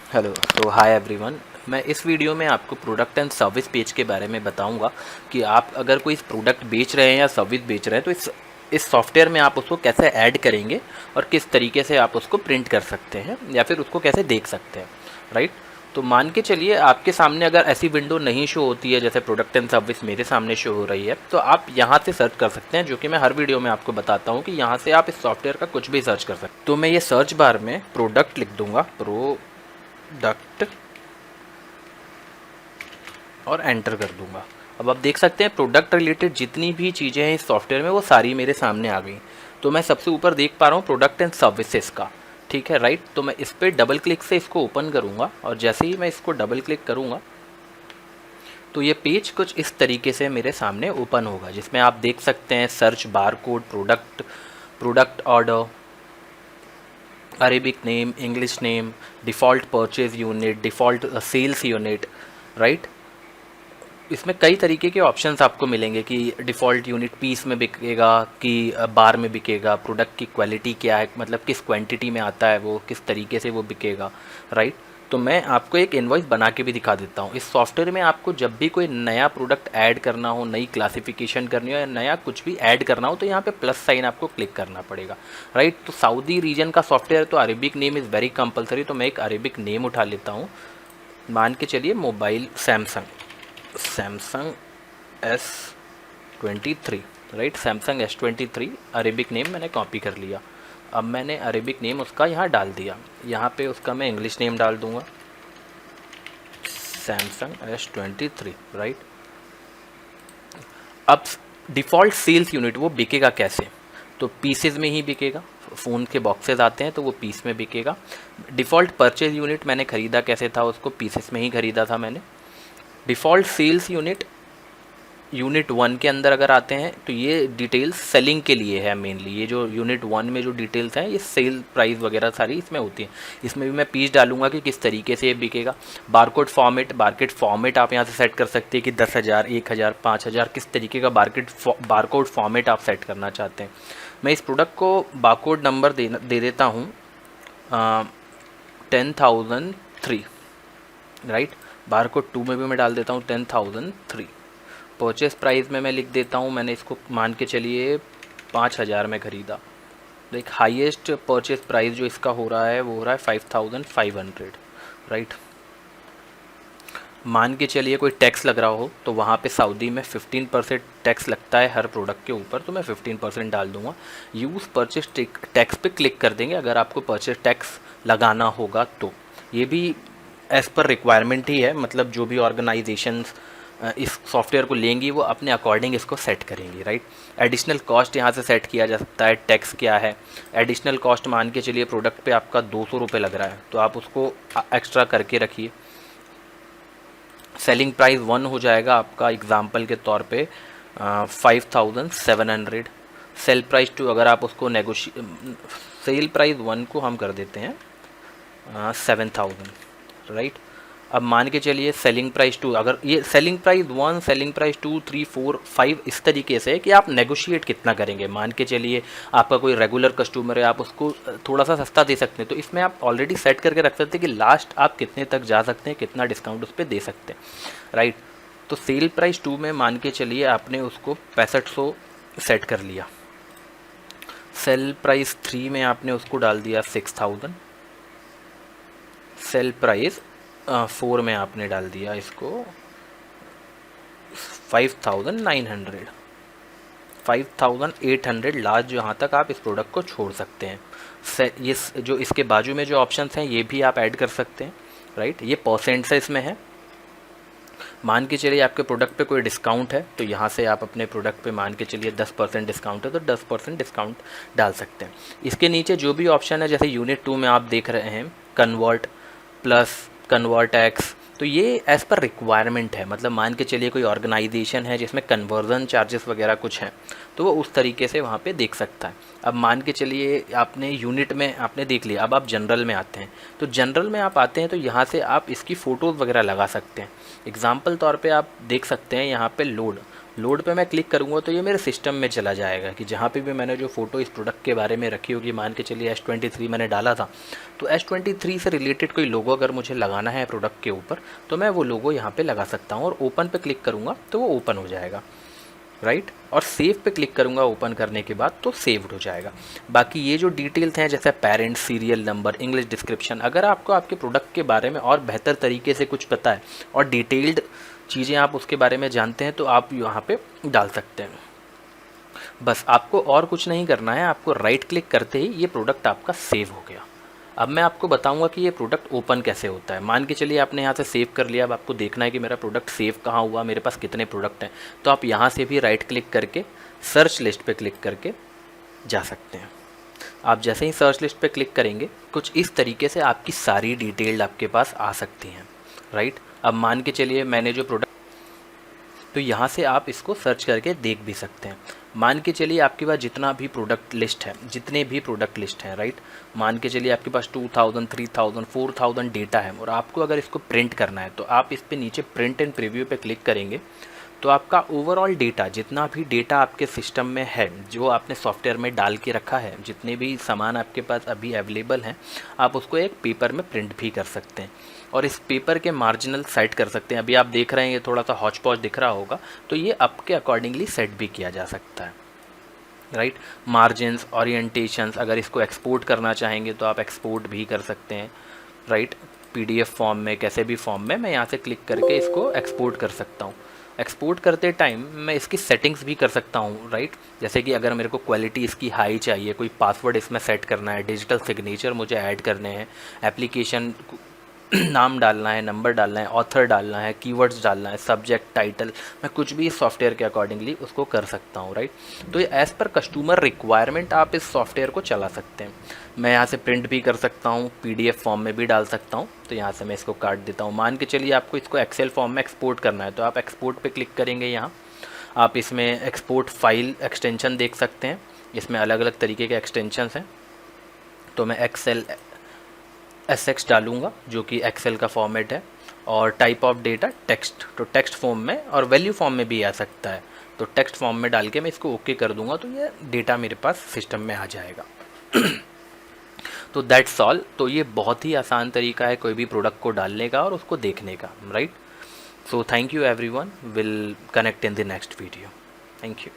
Hello, तो hi everyone. मैं इस वीडियो में आपको प्रोडक्ट एंड सर्विस पेज के बारे में बताऊंगा कि आप अगर कोई प्रोडक्ट बेच रहे हैं या सर्विस बेच रहे हैं तो इस सॉफ्टवेयर में आप उसको कैसे ऐड करेंगे और किस तरीके से आप उसको प्रिंट कर सकते हैं या फिर उसको कैसे देख सकते हैं, राइट। तो मान के चलिए आपके सामने अगर ऐसी विंडो नहीं शो होती है जैसे प्रोडक्ट एंड सर्विस मेरे सामने शो हो रही है, तो आप यहाँ से सर्च कर सकते हैं, जो कि मैं हर वीडियो में आपको बताता हूँ कि यहाँ से आप इस सॉफ्टवेयर का कुछ भी सर्च कर सकते हैं। तो मैं ये सर्च बार में प्रोडक्ट लिख दूंगा, प्रोडक्ट, और एंटर कर दूंगा। अब आप देख सकते हैं प्रोडक्ट रिलेटेड जितनी भी चीज़ें हैं इस सॉफ्टवेयर में वो सारी मेरे सामने आ गई। तो मैं सबसे ऊपर देख पा रहा हूँ प्रोडक्ट एंड सर्विसेज का, ठीक है, राइट। तो मैं इस पर डबल क्लिक से इसको ओपन करूँगा और जैसे ही मैं इसको डबल क्लिक करूँगा तो ये पेज कुछ इस तरीके से मेरे सामने ओपन होगा, जिसमें आप देख सकते हैं search bar code, product, product order, arabic name, english name, default purchase unit, default sales unit, right. इसमें कई तरीके के ऑप्शंस आपको मिलेंगे कि डिफ़ॉल्ट यूनिट पीस में बिकेगा कि बार में बिकेगा, प्रोडक्ट की क्वालिटी क्या है, मतलब किस क्वांटिटी में आता है वो, किस तरीके से वो बिकेगा, राइट। तो मैं आपको एक इनवॉइस बना के भी दिखा देता हूँ। इस सॉफ्टवेयर में आपको जब भी कोई नया प्रोडक्ट ऐड करना हो, नई क्लासिफिकेशन करनी हो या नया कुछ भी ऐड करना हो, तो यहाँ पे प्लस साइन आपको क्लिक करना पड़ेगा, राइट। तो सऊदी रीजन का सॉफ्टवेयर, तो Arabic name is very compulsory. तो मैं एक अरेबिक नेम उठा लेता हूँ, मान के चलिए mobile Samsung S23, right. Samsung S23 Arabic name मैंने कॉपी कर लिया। अब मैंने अरेबिक नेम उसका यहाँ डाल दिया, यहाँ पे उसका मैं इंग्लिश नेम डाल दूँगा, सैमसंग S23, राइट। अब डिफ़ॉल्ट सेल्स यूनिट वो बिकेगा कैसे, तो पीसेज में ही बिकेगा। फ़ोन के बॉक्सेस आते हैं तो वो पीस में बिकेगा। डिफ़ॉल्ट परचेज यूनिट मैंने ख़रीदा कैसे था, उसको पीसेस में ही ख़रीदा था मैंने। डिफ़ॉल्ट सेल्स यूनिट यूनिट 1 के अंदर अगर आते हैं तो ये डिटेल्स सेलिंग के लिए है मेनली। ये जो यूनिट 1 में जो डिटेल्स हैं ये सेल प्राइस वगैरह सारी इसमें होती हैं। इसमें भी मैं पीस डालूंगा कि किस तरीके से ये बिकेगा। बारकोड फॉर्मेट आप यहाँ से सेट कर सकते हैं कि 10,000, 1,000, 5,000 किस तरीके का बारकोड फॉर्मेट आप सेट करना चाहते हैं। मैं इस प्रोडक्ट को बारकोड नंबर दे देता हूँ 10,003, राइट। बारकोड 2 में भी मैं डाल देता हूँ 10,003। परचेस प्राइस में मैं लिख देता हूँ, मैंने इसको मान के चलिए 5,000 में ख़रीदा। तो एक हाईएस्ट परचेस प्राइस जो इसका हो रहा है वो हो रहा है 5,500, राइट। मान के चलिए कोई टैक्स लग रहा हो तो वहाँ पे सऊदी में 15% टैक्स लगता है हर प्रोडक्ट के ऊपर, तो मैं 15% डाल दूँगा। यूज़ परचेस टैक्स पे क्लिक कर देंगे अगर आपको परचेस टैक्स लगाना होगा तो। ये भी एज़ पर रिक्वायरमेंट ही है, मतलब जो भी ऑर्गेनाइजेशंस इस सॉफ्टवेयर को लेंगी वो अपने अकॉर्डिंग इसको सेट करेंगी, राइट। एडिशनल कॉस्ट यहाँ से सेट किया जा सकता है, टैक्स क्या है। एडिशनल कॉस्ट मान के चलिए प्रोडक्ट पे आपका 200 रुपये लग रहा है तो आप उसको एक्स्ट्रा करके रखिए। सेलिंग प्राइस 1 हो जाएगा आपका एग्जाम्पल के तौर पे 5,700। सेल प्राइस 2 अगर आप उसको सेल प्राइस 1 को हम कर देते हैं 7,000, राइट। अब मान के चलिए सेलिंग प्राइस 2, अगर ये सेलिंग प्राइस 1, सेलिंग प्राइस 2, 3, 4, 5 इस तरीके से है कि आप नेगोशिएट कितना करेंगे। मान के चलिए आपका कोई रेगुलर कस्टमर है, आप उसको थोड़ा सा सस्ता दे सकते हैं, तो इसमें आप ऑलरेडी सेट करके रख सकते हैं कि लास्ट आप कितने तक जा सकते हैं, कितना डिस्काउंट उस पर दे सकते हैं, राइट। तो सेल प्राइस 2 में मान के चलिए आपने उसको 6500 सेट कर लिया। सेल प्राइस 3 में आपने उसको डाल दिया 6,000। सेल प्राइस 4 में आपने डाल दिया इसको 5,900, 5,800 लास्ट जहाँ तक आप इस प्रोडक्ट को छोड़ सकते हैं। ये जो इसके बाजू में जो ऑप्शंस हैं ये भी आप ऐड कर सकते हैं, राइट। ये परसेंट से इसमें है। मान के चलिए आपके प्रोडक्ट पे कोई डिस्काउंट है तो यहाँ से आप अपने प्रोडक्ट पे मान के चलिए 10% डिस्काउंट है तो 10% डिस्काउंट डाल सकते हैं। इसके नीचे जो भी ऑप्शन है जैसे यूनिट 2 में आप देख रहे हैं कन्वर्ट प्लस, कन्वर्ट एक्स, तो ये एज़ पर रिक्वायरमेंट है। मतलब मान के चलिए कोई ऑर्गेनाइजेशन है जिसमें कन्वर्जन चार्जेस वगैरह कुछ हैं तो वो उस तरीके से वहाँ पे देख सकता है। अब मान के चलिए आपने यूनिट में आपने देख लिया, अब आप जनरल में आते हैं। तो जनरल में आप आते हैं तो यहाँ से आप इसकी फ़ोटोज़ वगैरह लगा सकते हैं। एग्जाम्पल तौर पे आप देख सकते हैं यहाँ पे लोड लोड पे मैं क्लिक करूँगा तो ये मेरे सिस्टम में चला जाएगा कि जहाँ पे भी मैंने जो फ़ोटो इस प्रोडक्ट के बारे में रखी होगी, मान के चलिए S23 मैंने डाला था, तो S23 से रिलेटेड कोई लोगो अगर मुझे लगाना है प्रोडक्ट के ऊपर तो मैं वो लोगो यहाँ पे लगा सकता हूँ, और ओपन पे क्लिक करूँगा तो वो ओपन हो जाएगा, राइट। और सेव पे क्लिक करूँगा ओपन करने के बाद तो सेव्ड हो जाएगा। बाकी ये जो डिटेल्स हैं जैसे parent, serial number, English description, अगर आपको आपके प्रोडक्ट के बारे में और बेहतर तरीके से कुछ पता है और डिटेल्ड चीज़ें आप उसके बारे में जानते हैं तो आप यहाँ पे डाल सकते हैं। बस आपको और कुछ नहीं करना है, आपको राइट क्लिक करते ही ये प्रोडक्ट आपका सेव हो गया। अब मैं आपको बताऊंगा कि ये प्रोडक्ट ओपन कैसे होता है। मान के चलिए आपने यहाँ से सेव कर लिया, अब आपको देखना है कि मेरा प्रोडक्ट सेव कहाँ हुआ, मेरे पास कितने प्रोडक्ट हैं, तो आप यहाँ से भी राइट क्लिक करके सर्च लिस्ट पे क्लिक करके जा सकते हैं। आप जैसे ही सर्च लिस्ट पे क्लिक करेंगे कुछ इस तरीके से आपकी सारी डिटेल्ड आपके पास आ सकती हैं, राइट। अब मान के चलिए मैंने जो प्रोडक्ट, तो यहाँ से आप इसको सर्च करके देख भी सकते हैं। मान के चलिए आपके पास जितना भी प्रोडक्ट लिस्ट है, जितने भी प्रोडक्ट लिस्ट हैं, राइट, मान के चलिए आपके पास 2000, 3000, 4000 डेटा है और आपको अगर इसको प्रिंट करना है तो आप इस पे नीचे प्रिंट एंड प्रीव्यू पे क्लिक करेंगे तो आपका ओवरऑल डेटा, जितना भी डेटा आपके सिस्टम में है, जो आपने सॉफ्टवेयर में डाल के रखा है, जितने भी सामान आपके पास अभी अवेलेबल हैं, आप उसको एक पेपर में प्रिंट भी कर सकते हैं और इस पेपर के मार्जिनल सेट कर सकते हैं। अभी आप देख रहे हैं ये थोड़ा सा हॉच पॉच दिख रहा होगा, तो ये आपके अकॉर्डिंगली सेट भी किया जा सकता है, राइट। मार्जिन्स, ओरिएंटेशंस, अगर इसको एक्सपोर्ट करना चाहेंगे तो आप एक्सपोर्ट भी कर सकते हैं, राइट। PDF फॉर्म में, कैसे भी फॉर्म में मैं यहाँ से क्लिक करके इसको एक्सपोर्ट कर सकता हूँ। एक्सपोर्ट करते टाइम मैं इसकी सेटिंग्स भी कर सकता हूँ, राइट। जैसे कि अगर मेरे को क्वालिटी इसकी हाई चाहिए, कोई पासवर्ड इसमें सेट करना है, डिजिटल सिग्नेचर मुझे ऐड करने हैं, एप्लीकेशन नाम डालना है, नंबर डालना है, ऑथर डालना है, कीवर्ड्स डालना है, सब्जेक्ट, टाइटल, मैं कुछ भी इस सॉफ्टवेयर के अकॉर्डिंगली उसको कर सकता हूँ, राइट। तो ये एज़ पर कस्टमर रिक्वायरमेंट आप इस सॉफ्टवेयर को चला सकते हैं। मैं यहाँ से प्रिंट भी कर सकता हूँ, PDF फॉर्म में भी डाल सकता हूँ, तो यहाँ से मैं इसको काट देता हूँ। मान के चलिए आपको इसको एक्सेल फॉर्म में एक्सपोर्ट करना है तो आप एक्सपोर्ट पे क्लिक करेंगे। यहाँ आप इसमें एक्सपोर्ट फाइल एक्सटेंशन देख सकते हैं, इसमें अलग अलग तरीके के एक्सटेंशंस हैं। तो मैं एक्सेल SX डालूँगा जो कि एक्सेल का फॉर्मेट है, और टाइप ऑफ डेटा टेक्स्ट, तो टेक्स्ट फॉर्म में और वैल्यू फॉर्म में भी आ सकता है, तो टेक्स्ट फॉर्म में डाल के मैं इसको ओके कर दूंगा तो ये डेटा मेरे पास सिस्टम में आ जाएगा। तो दैट्स ऑल। तो ये बहुत ही आसान तरीका है कोई भी प्रोडक्ट को डालने का और उसको देखने का, right. So thank you everyone, will connect in the next video. Thank you.